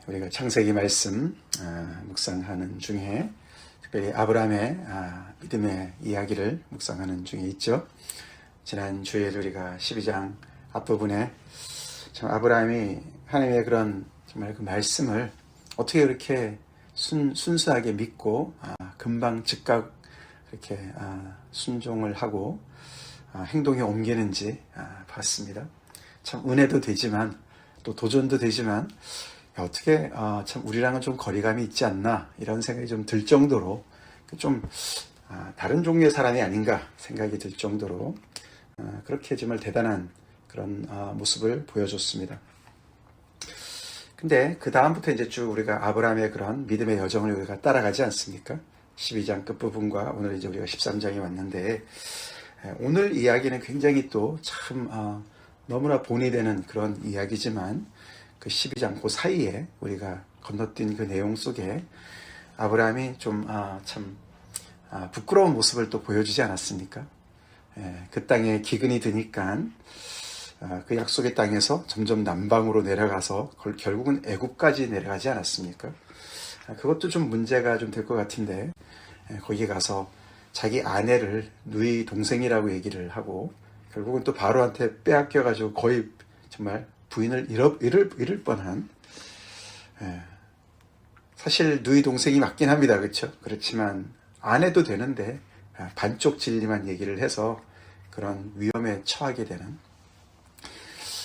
우리가 창세기 말씀 묵상하는 중에 특별히 아브라함의 믿음의 이야기를 묵상하는 중에 있죠. 지난 주일 우리가 12장 앞부분에 참 아브라함이 하나님의 그런 정말 그 말씀을 어떻게 그렇게 순수하게 믿고 금방 즉각 이렇게 순종을 하고 행동에 옮기는지 봤습니다. 참 은혜도 되지만 또 도전도 되지만 어떻게 참 우리랑은 좀 거리감이 있지 않나 이런 생각이 좀 들 정도로 좀 다른 종류의 사람이 아닌가 생각이 들 정도로 그렇게 정말 대단한 그런 모습을 보여줬습니다. 근데 그 다음부터 이제 쭉 우리가 아브라함의 그런 믿음의 여정을 우리가 따라가지 않습니까? 12장 끝부분과 오늘 이제 우리가 13장에 왔는데 오늘 이야기는 굉장히 또 참 너무나 본이 되는 그런 이야기지만 그 12장 그 사이에 우리가 건너뛴 그 내용 속에 아브라함이 좀 참 부끄러운 모습을 또 보여주지 않았습니까? 그 땅에 기근이 드니까 그 약속의 땅에서 점점 남방으로 내려가서 결국은 애굽까지 내려가지 않았습니까? 그것도 좀 문제가 좀 될 것 같은데 거기 가서 자기 아내를 누이 동생이라고 얘기를 하고 결국은 또 바로한테 빼앗겨가지고 거의 정말 부인을 잃을 뻔한 사실 누이 동생이 맞긴 합니다. 그렇죠? 그렇지만 아내도 되는데 반쪽 진리만 얘기를 해서 그런 위험에 처하게 되는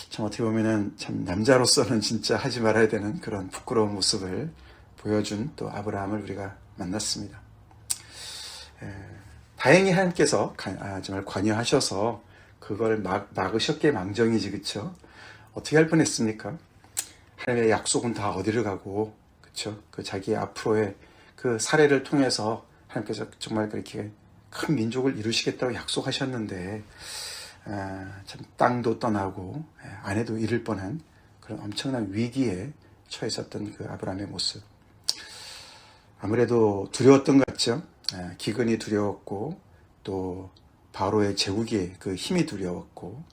참 어떻게 보면은 참 남자로서는 진짜 하지 말아야 되는 그런 부끄러운 모습을 보여준 또 아브라함을 우리가 만났습니다. 다행히 하나님께서 정말 관여하셔서 그걸 막으셨기에 망정이지, 그쵸? 어떻게 할 뻔했습니까? 하나님의 약속은 다 어디를 가고, 그쵸? 그 자기 앞으로의 그 사례를 통해서 하나님께서 정말 그렇게 큰 민족을 이루시겠다고 약속하셨는데, 참 땅도 떠나고 아내도 잃을 뻔한 그런 엄청난 위기에 처해 있었던 그 아브라함의 모습. 아무래도 두려웠던 것 같죠? 기근이 두려웠고, 또 바로의 제국이 그 힘이 두려웠고,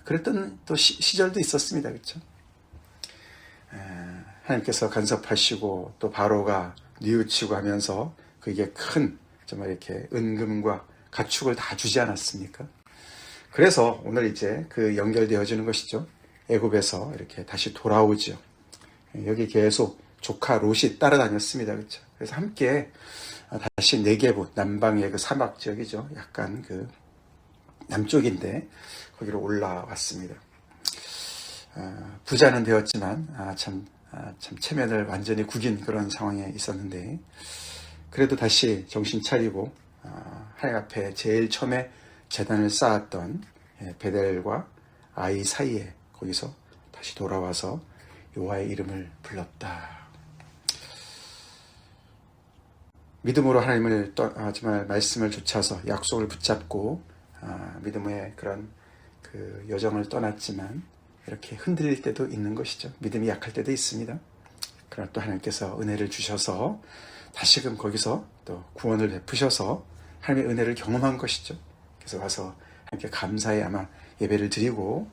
그랬던 또 시절도 있었습니다. 그렇죠? 하나님께서 간섭하시고 또 바로가 뉘우치고 하면서 그게 큰 정말 이렇게 은금과 가축을 다 주지 않았습니까? 그래서 오늘 이제 그 연결되어지는 것이죠. 애굽에서 이렇게 다시 돌아오죠. 여기 계속 조카 롯이 따라다녔습니다. 그렇죠? 그래서 함께 다시 네게브 남방의 그 사막 지역이죠. 약간 그 남쪽인데 거기로 올라왔습니다. 부자는 되었지만 참 체면을 완전히 구긴 그런 상황에 있었는데 그래도 다시 정신 차리고 하나님 앞에 제일 처음에 제단을 쌓았던 베델과 아이 사이에 거기서 다시 돌아와서 여호와의 이름을 불렀다. 믿음으로 하나님을 정말 말씀을 좇아서 약속을 붙잡고 믿음의 그런 그 여정을 떠났지만 이렇게 흔들릴 때도 있는 것이죠. 믿음이 약할 때도 있습니다. 그러나 또 하나님께서 은혜를 주셔서 다시금 거기서 또 구원을 베푸셔서 하나님의 은혜를 경험한 것이죠. 그래서 와서 하나님께 감사의 아마 예배를 드리고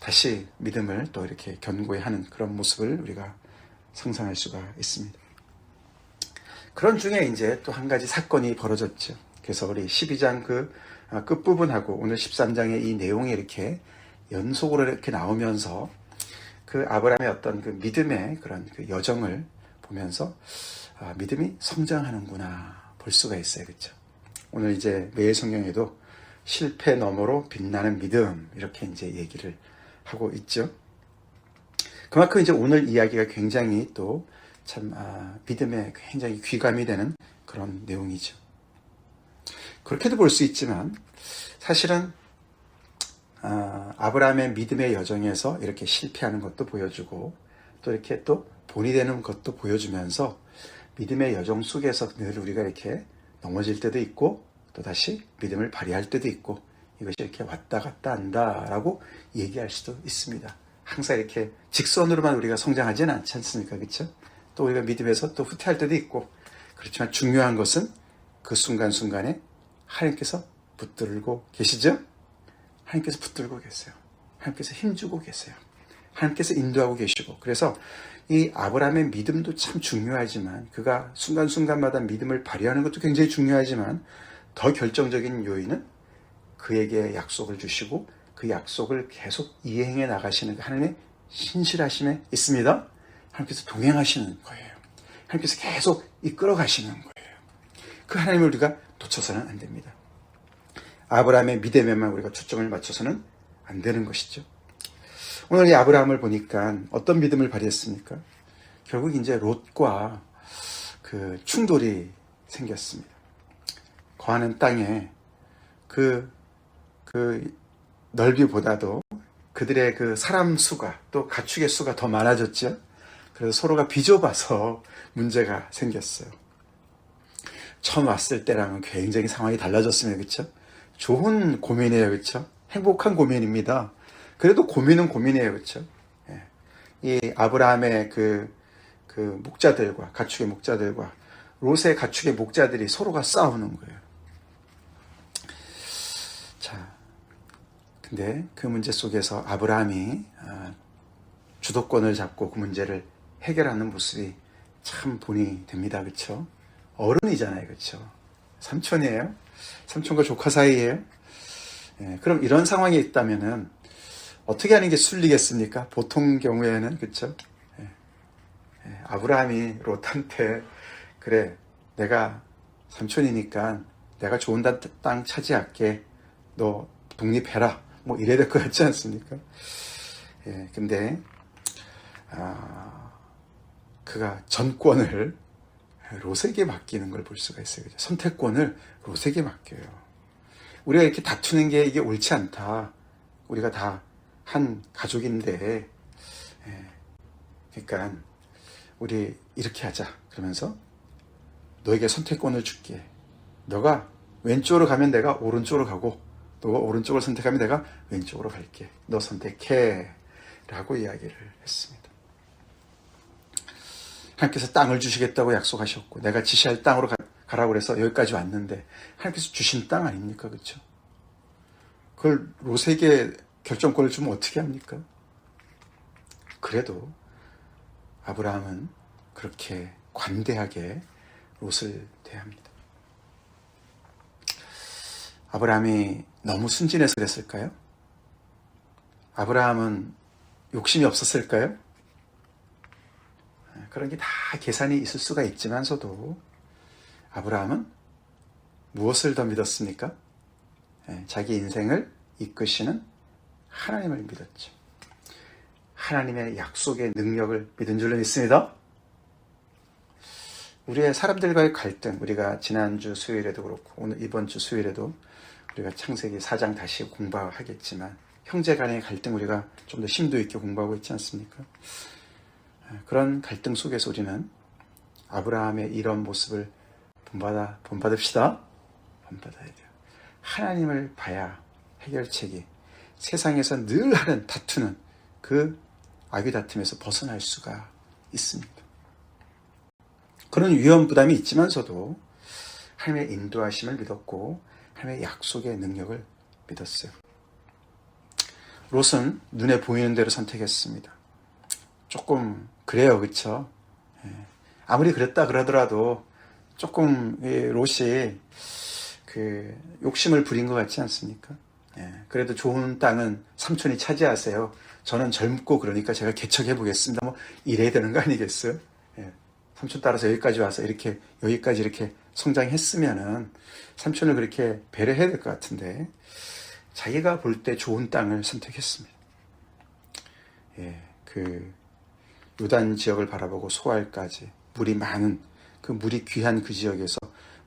다시 믿음을 또 이렇게 견고히 하는 그런 모습을 우리가 상상할 수가 있습니다. 그런 중에 이제 또 한 가지 사건이 벌어졌죠. 그래서 우리 12장 그 끝부분하고 오늘 13장의 이 내용이 이렇게 연속으로 이렇게 나오면서 그 아브라함의 어떤 그 믿음의 그런 그 여정을 보면서 믿음이 성장하는구나 볼 수가 있어요. 그렇죠? 오늘 이제 매일 성경에도 실패 너머로 빛나는 믿음 이렇게 이제 얘기를 하고 있죠. 그만큼 이제 오늘 이야기가 굉장히 또 참 믿음에 굉장히 귀감이 되는 그런 내용이죠. 그렇게도 볼 수 있지만 사실은 아브라함의 믿음의 여정에서 이렇게 실패하는 것도 보여주고 또 이렇게 또 본이 되는 것도 보여주면서 믿음의 여정 속에서 늘 우리가 이렇게 넘어질 때도 있고 또 다시 믿음을 발휘할 때도 있고 이것이 이렇게 왔다 갔다 한다라고 얘기할 수도 있습니다. 항상 이렇게 직선으로만 우리가 성장하지는 않지 않습니까? 그렇죠? 또 우리가 믿음에서 또 후퇴할 때도 있고 그렇지만 중요한 것은 그 순간순간에 하나님께서 붙들고 계시죠? 하나님께서 붙들고 계세요. 하나님께서 힘주고 계세요. 하나님께서 인도하고 계시고, 그래서 이 아브라함의 믿음도 참 중요하지만, 그가 순간순간마다 믿음을 발휘하는 것도 굉장히 중요하지만, 더 결정적인 요인은 그에게 약속을 주시고 그 약속을 계속 이행해 나가시는 하나님의 신실하심에 있습니다. 하나님께서 동행하시는 거예요. 하나님께서 계속 이끌어 가시는 거예요. 그 하나님을 우리가 놓쳐서는 안 됩니다. 아브라함의 믿음에만 우리가 초점을 맞춰서는 안 되는 것이죠. 오늘 이 아브라함을 보니까 어떤 믿음을 발휘했습니까? 결국 이제 롯과 그 충돌이 생겼습니다. 거하는 땅에 그 넓이보다도 그들의 그 사람 수가, 또 가축의 수가 더 많아졌죠. 그래서 서로가 비좁아서 문제가 생겼어요. 처음 왔을 때랑은 굉장히 상황이 달라졌습니다. 그렇죠? 좋은 고민이에요. 그렇죠? 행복한 고민입니다. 그래도 고민은 고민이에요. 그렇죠? 이 아브라함의 그 목자들과, 가축의 목자들과 롯의 가축의 목자들이 서로가 싸우는 거예요. 자, 근데 그 문제 속에서 아브라함이 주도권을 잡고 그 문제를 해결하는 모습이 참 본이 됩니다. 그렇죠? 어른이잖아요. 그렇죠? 삼촌이에요. 삼촌과 조카 사이예요. 그럼 이런 상황이 있다면은 어떻게 하는 게 순리겠습니까? 보통 경우에는. 그렇죠? 아브라함이 롯한테, 그래, 내가 삼촌이니까 내가 좋은 땅 차지할게, 너 독립해라, 뭐 이래야 될 것 같지 않습니까? 근데 그가 전권을 롯에게 맡기는 걸 볼 수가 있어요. 선택권을 롯에게 맡겨요. 우리가 이렇게 다투는 게 이게 옳지 않다. 우리가 다 한 가족인데, 그러니까 우리 이렇게 하자. 그러면서 너에게 선택권을 줄게. 너가 왼쪽으로 가면 내가 오른쪽으로 가고, 너가 오른쪽을 선택하면 내가 왼쪽으로 갈게. 너 선택해. 라고 이야기를 했습니다. 하나님께서 땅을 주시겠다고 약속하셨고, 내가 지시할 땅으로 가라고 그래서 여기까지 왔는데, 하나님께서 주신 땅 아닙니까? 그렇죠? 그걸 롯에게 결정권을 주면 어떻게 합니까? 그래도 아브라함은 그렇게 관대하게 롯을 대합니다. 아브라함이 너무 순진해서 그랬을까요? 아브라함은 욕심이 없었을까요? 그런 게 다 계산이 있을 수가 있지만서도 아브라함은 무엇을 더 믿었습니까? 자기 인생을 이끄시는 하나님을 믿었죠. 하나님의 약속의 능력을 믿은 줄로 믿습니다. 우리의 사람들과의 갈등, 우리가 지난주 수요일에도 그렇고 오늘 이번 주 수요일에도 우리가 창세기 4장 다시 공부하겠지만 형제 간의 갈등 우리가 좀 더 심도 있게 공부하고 있지 않습니까? 그런 갈등 속에서 우리는 아브라함의 이런 모습을 본받읍시다. 본받아야 돼요. 하나님을 봐야 해결책이 세상에서 늘 하는 다투는 그 악의 다툼에서 벗어날 수가 있습니다. 그런 위험 부담이 있지만서도 하나님의 인도하심을 믿었고 하나님의 약속의 능력을 믿었어요. 롯은 눈에 보이는 대로 선택했습니다. 조금 그래요. 그렇죠? 아무리 그랬다 그러더라도 조금 롯이 욕심을 부린 것 같지 않습니까? 그래도 좋은 땅은 삼촌이 차지하세요. 저는 젊고 그러니까 제가 개척해 보겠습니다. 뭐 이래야 되는 거 아니겠어요? 삼촌 따라서 여기까지 와서 여기까지 이렇게 성장했으면은 삼촌을 그렇게 배려해야 될 것 같은데 자기가 볼 때 좋은 땅을 선택했습니다. 요단 지역을 바라보고 소알까지 물이 많은 물이 귀한 그 지역에서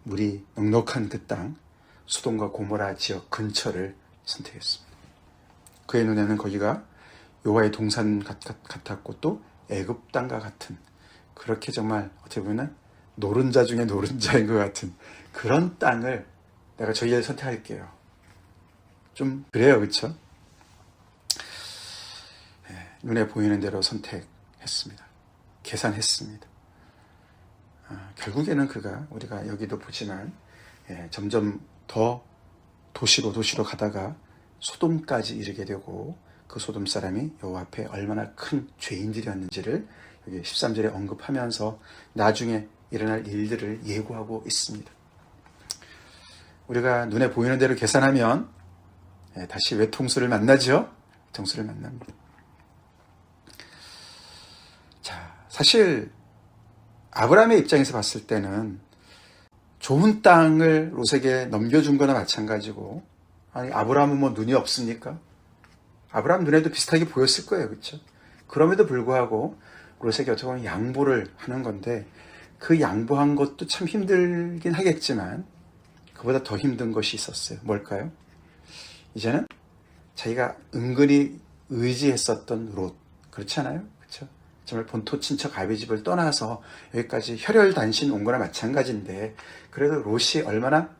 물이 넉넉한 그 땅 소돔과 고모라 지역 근처를 선택했습니다. 그의 눈에는 거기가 여호와의 동산 같았고 또 애굽 땅과 같은 그렇게 정말 어떻게 보면 노른자 중에 노른자인 것 같은 그런 땅을 내가 저희를 선택할게요. 좀 그래요. 그렇죠? 눈에 보이는 대로 선택했습니다. 계산했습니다. 결국에는 그가 우리가 여기도 보지만 점점 더 도시로 가다가 소돔까지 이르게 되고 그 소돔 사람이 여호와 앞에 얼마나 큰 죄인들이었는지를 여기 13절에 언급하면서 나중에 일어날 일들을 예고하고 있습니다. 우리가 눈에 보이는 대로 계산하면 다시 외통수를 만나죠. 외통수를 만납니다. 자, 사실 아브라함의 입장에서 봤을 때는 좋은 땅을 롯에게 넘겨준 거나 마찬가지고, 아니 아브라함은 뭐 눈이 없습니까? 아브라함 눈에도 비슷하게 보였을 거예요. 그렇죠? 그럼에도 불구하고 롯에게 어떻게 보면 양보를 하는 건데, 그 양보한 것도 참 힘들긴 하겠지만 그보다 더 힘든 것이 있었어요. 뭘까요? 이제는 자기가 은근히 의지했었던 롯, 그렇지 않아요? 그렇죠? 정말 본토 친척 아비집을 떠나서 여기까지 혈혈단신 온 거나 마찬가지인데, 그래도 롯이 얼마나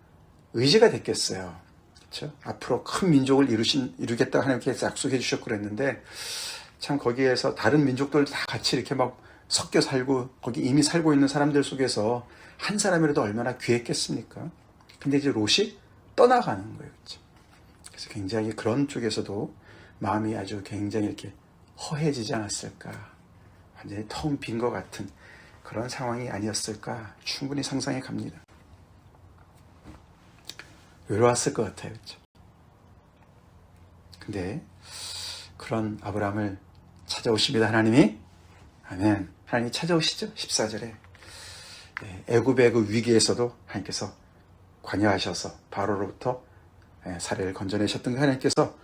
의지가 됐겠어요. 그렇죠? 앞으로 큰 민족을 이루겠다고 하나님께서 약속해 주셨고 그랬는데, 참 거기에서 다른 민족들 다 같이 이렇게 막 섞여 살고 거기 이미 살고 있는 사람들 속에서 한 사람이라도 얼마나 귀했겠습니까? 근데 이제 롯이 떠나가는 거예요. 그렇죠? 그래서 굉장히 그런 쪽에서도 마음이 아주 굉장히 이렇게 허해지지 않았을까, 완전히 텅 빈 것 같은 그런 상황이 아니었을까 충분히 상상해 갑니다. 외로웠을 것 같아요. 그렇죠? 근데 그런 아브라함을 찾아오십니다. 하나님이. 아멘. 하나님이 찾아오시죠. 14절에 애굽의 그 위기에서도 하나님께서 관여하셔서 바로로부터 사례를 건져내셨던 그 하나님께서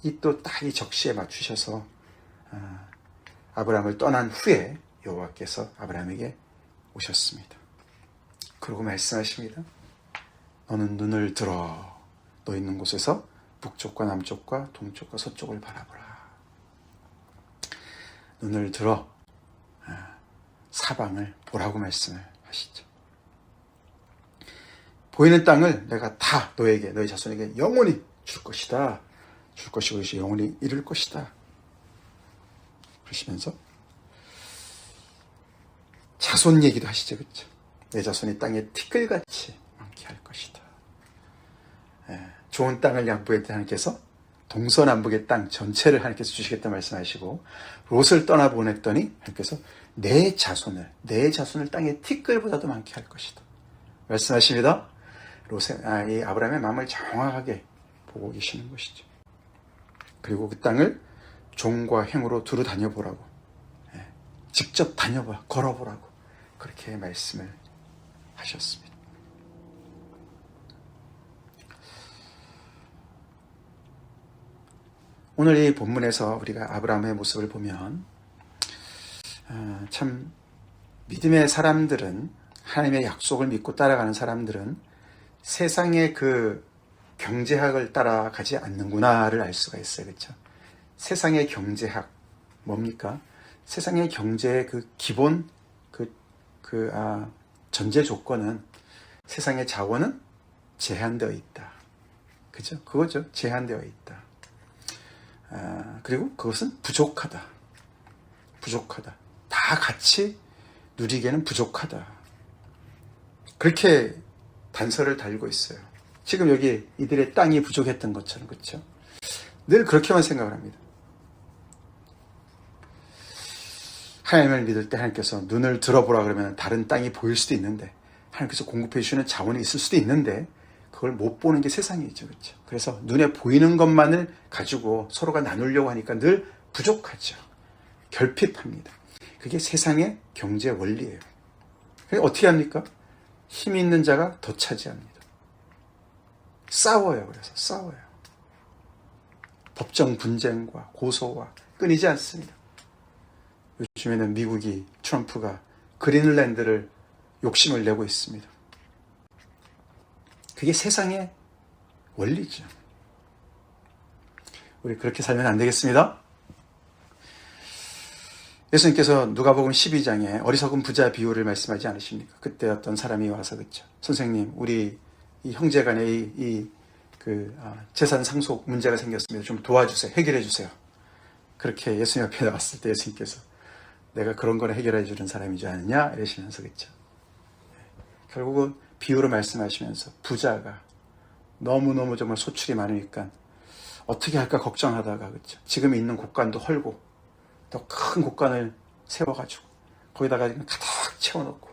이 또 딱 이 적시에 맞추셔서 아브라함을 떠난 후에 여호와께서 아브라함에게 오셨습니다. 그러고 말씀하십니다. 너는 눈을 들어 너 있는 곳에서 북쪽과 남쪽과 동쪽과 서쪽을 바라보라. 눈을 들어 사방을 보라고 말씀을 하시죠. 보이는 땅을 내가 다 너에게, 너희 자손에게 영원히 줄 것이다. 줄 것이고 이것이 영원히 이룰 것이다. 그러시면서 자손 얘기도 하시죠. 그렇죠? 내 자손이 땅에 티끌같이 많게 할 것이다. 좋은 땅을 양보했던 하나님께서 동서남북의 땅 전체를 하나님께서 주시겠다 말씀하시고, 롯을 떠나보냈더니 하나님께서 내 자손을 땅의 티끌보다도 많게 할 것이다 말씀하십니다. 이 아브라함의 마음을 정확하게 보고 계시는 것이죠. 그리고 그 땅을 종과 행으로 두루 다녀보라고, 직접 다녀봐, 걸어보라고 그렇게 말씀을 하셨습니다. 오늘 이 본문에서 우리가 아브라함의 모습을 보면 참 믿음의 사람들은, 하나님의 약속을 믿고 따라가는 사람들은 세상의 그 경제학을 따라가지 않는구나를 알 수가 있어요. 그렇죠? 세상의 경제학 뭡니까? 세상의 경제의 그 기본 전제 조건은 세상의 자원은 제한되어 있다. 그죠? 그거죠. 제한되어 있다. 그리고 그것은 부족하다. 다 같이 누리기에는 부족하다. 그렇게 단서를 달고 있어요. 지금 여기 이들의 땅이 부족했던 것처럼. 그렇죠? 늘 그렇게만 생각을 합니다. 하나님을 믿을 때 하나님께서 눈을 들어보라 그러면 다른 땅이 보일 수도 있는데, 하나님께서 공급해 주시는 자원이 있을 수도 있는데, 그걸 못 보는 게 세상이죠. 그렇죠? 그래서 눈에 보이는 것만을 가지고 서로가 나누려고 하니까 늘 부족하죠. 결핍합니다. 그게 세상의 경제 원리예요. 어떻게 합니까? 힘 있는 자가 더 차지합니다. 싸워요. 그래서 싸워요. 법정 분쟁과 고소와 끊이지 않습니다. 요즘에는 미국이, 트럼프가 그린랜드를 욕심을 내고 있습니다. 그게 세상의 원리죠. 우리 그렇게 살면 안 되겠습니다. 예수님께서 누가복음 12장에 어리석은 부자 비유를 말씀하지 않으십니까? 그때 어떤 사람이 와서, 그렇죠? 선생님, 우리 이 형제간에 재산 상속 문제가 생겼습니다. 좀 도와주세요. 해결해 주세요. 그렇게 예수님 앞에 나왔을 때 예수님께서 내가 그런 거를 해결해 주는 사람이지 않느냐? 이러시면서, 그렇죠? 결국은 비유로 말씀하시면서 부자가 너무너무 정말 소출이 많으니까 어떻게 할까 걱정하다가, 그렇죠? 지금 있는 곳간도 헐고 더 큰 곳간을 세워가지고 거기다가 가득 채워놓고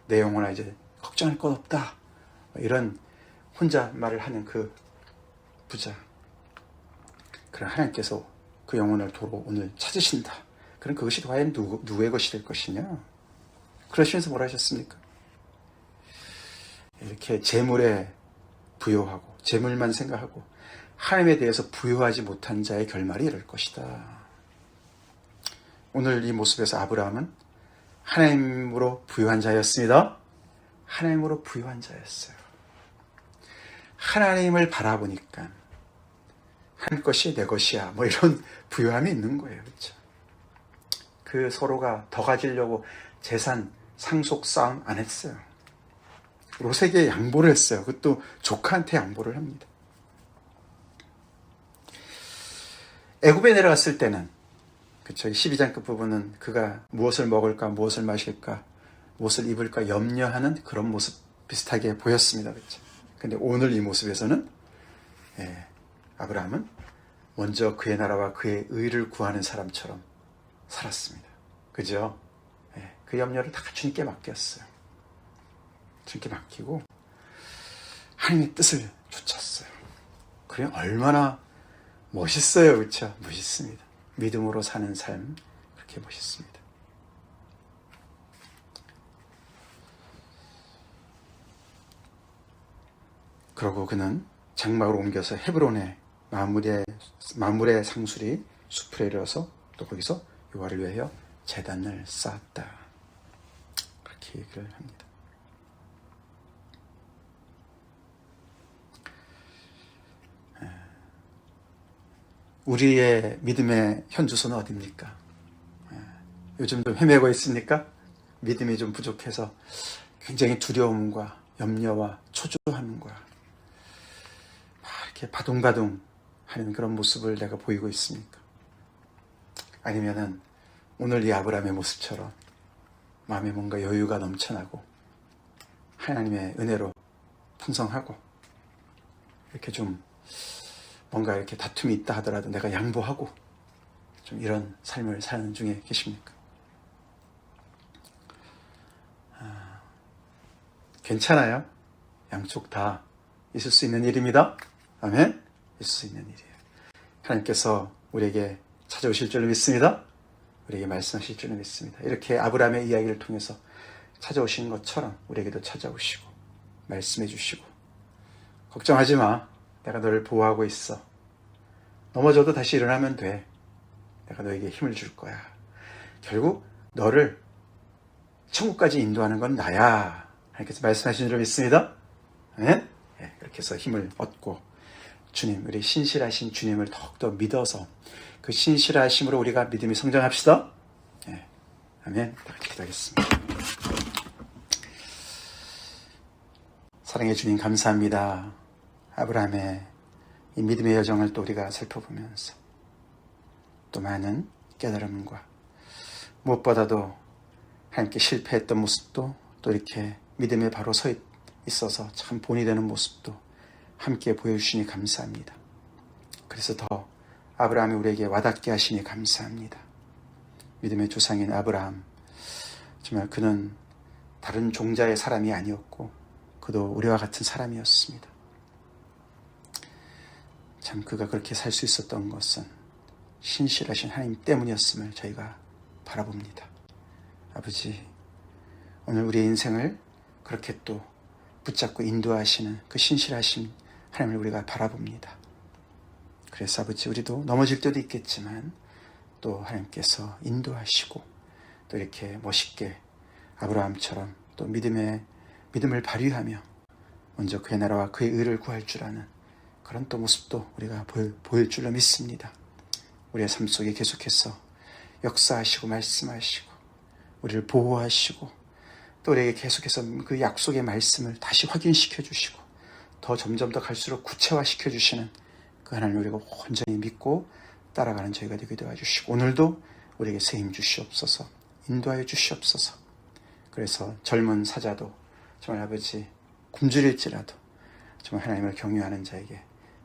내 영혼아 이제 걱정할 것 없다, 이런 혼자 말을 하는 그 부자, 그런 하나님께서 그 영혼을 도로 오늘 찾으신다. 그럼 그것이 과연 누구의 것이 될 것이냐? 그러시면서 뭐라 하셨습니까? 이렇게 재물에 부요하고 재물만 생각하고 하나님에 대해서 부요하지 못한 자의 결말이 이럴 것이다. 오늘 이 모습에서 아브라함은 하나님으로 부요한 자였습니다. 하나님으로 부요한 자였어요. 하나님을 바라보니까 한 것이 내 것이야, 뭐 이런 부요함이 있는 거예요. 그렇죠? 그 서로가 더 가지려고 재산 상속 싸움 안 했어요. 롯에게 양보를 했어요. 그것도 조카한테 양보를 합니다. 애굽에 내려갔을 때는, 그쵸, 12장 끝부분은 그가 무엇을 먹을까, 무엇을 마실까, 무엇을 입을까 염려하는 그런 모습 비슷하게 보였습니다. 그쵸? 근데 오늘 이 모습에서는 아브라함은 먼저 그의 나라와 그의 의를 구하는 사람처럼 살았습니다. 그죠? 그 염려를 다 주님께 맡겼어요. 주님께 맡기고 하나님의 뜻을 쫓았어요. 그래 얼마나 멋있어요. 그렇죠? 멋있습니다. 믿음으로 사는 삶, 그렇게 멋있습니다. 그러고 그는 장막으로 옮겨서 헤브론에 마물의 상수리 숲에 이르러서 또 거기서 여호와를 위하여 제단을 쌓았다. 그렇게 얘기를 합니다. 우리의 믿음의 현주소는 어디입니까? 요즘 좀 헤매고 있습니까? 믿음이 좀 부족해서 굉장히 두려움과 염려와 초조함과 이렇게 바둥바둥 하는 그런 모습을 내가 보이고 있습니까? 아니면은 오늘 이 아브라함의 모습처럼 마음에 뭔가 여유가 넘쳐나고 하나님의 은혜로 풍성하고 이렇게 좀 뭔가 이렇게 다툼이 있다 하더라도 내가 양보하고 좀 이런 삶을 사는 중에 계십니까? 괜찮아요. 양쪽 다 있을 수 있는 일입니다. 아멘. 있을 수 있는 일이에요. 하나님께서 우리에게 찾아오실 줄로 믿습니다. 우리에게 말씀하실 줄로 믿습니다. 이렇게 아브라함의 이야기를 통해서 찾아오신 것처럼 우리에게도 찾아오시고 말씀해 주시고 걱정하지 마. 내가 너를 보호하고 있어. 넘어져도 다시 일어나면 돼. 내가 너에게 힘을 줄 거야. 결국 너를 천국까지 인도하는 건 나야. 하나님께서 말씀하신 줄 믿습니다. 네? 그렇게 해서 힘을 얻고 주님, 우리 신실하신 주님을 더욱더 믿어서 그 신실하심으로 우리가 믿음이 성장합시다. 네. 아멘. 다 같이 기도하겠습니다. 사랑해 주님 감사합니다. 아브라함의 이 믿음의 여정을 또 우리가 살펴보면서 또 많은 깨달음과 무엇보다도 하나님께 실패했던 모습도 또 이렇게 믿음에 바로 서 있어서 참 본이 되는 모습도 함께 보여주시니 감사합니다. 그래서 더 아브라함이 우리에게 와닿게 하시니 감사합니다. 믿음의 조상인 아브라함, 정말 그는 다른 종자의 사람이 아니었고 그도 우리와 같은 사람이었습니다. 참 그가 그렇게 살 수 있었던 것은 신실하신 하나님 때문이었음을 저희가 바라봅니다. 아버지, 오늘 우리의 인생을 그렇게 또 붙잡고 인도하시는 그 신실하신 하나님을 우리가 바라봅니다. 그래서 아버지, 우리도 넘어질 때도 있겠지만 또 하나님께서 인도하시고 또 이렇게 멋있게 아브라함처럼 또 믿음을 발휘하며 먼저 그의 나라와 그의 의를 구할 줄 아는 그런 또 모습도 우리가 보일 줄로 믿습니다. 우리의 삶 속에 계속해서 역사하시고 말씀하시고 우리를 보호하시고 또 우리에게 계속해서 그 약속의 말씀을 다시 확인시켜 주시고 더 점점 더 갈수록 구체화시켜 주시는 그 하나님을 우리가 온전히 믿고 따라가는 저희가 되게 도와주시고 오늘도 우리에게 새 힘 주시옵소서, 인도하여 주시옵소서. 그래서 젊은 사자도 정말 아버지 굶주릴지라도 정말 하나님을 경외하는 자에게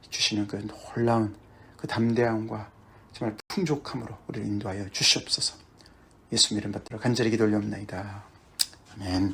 주시는 그 놀라운 그 담대함과 정말 풍족함으로 우리를 인도하여 주시옵소서. 예수 이름 받들어 간절히 기도 올려옵나이다. 아멘.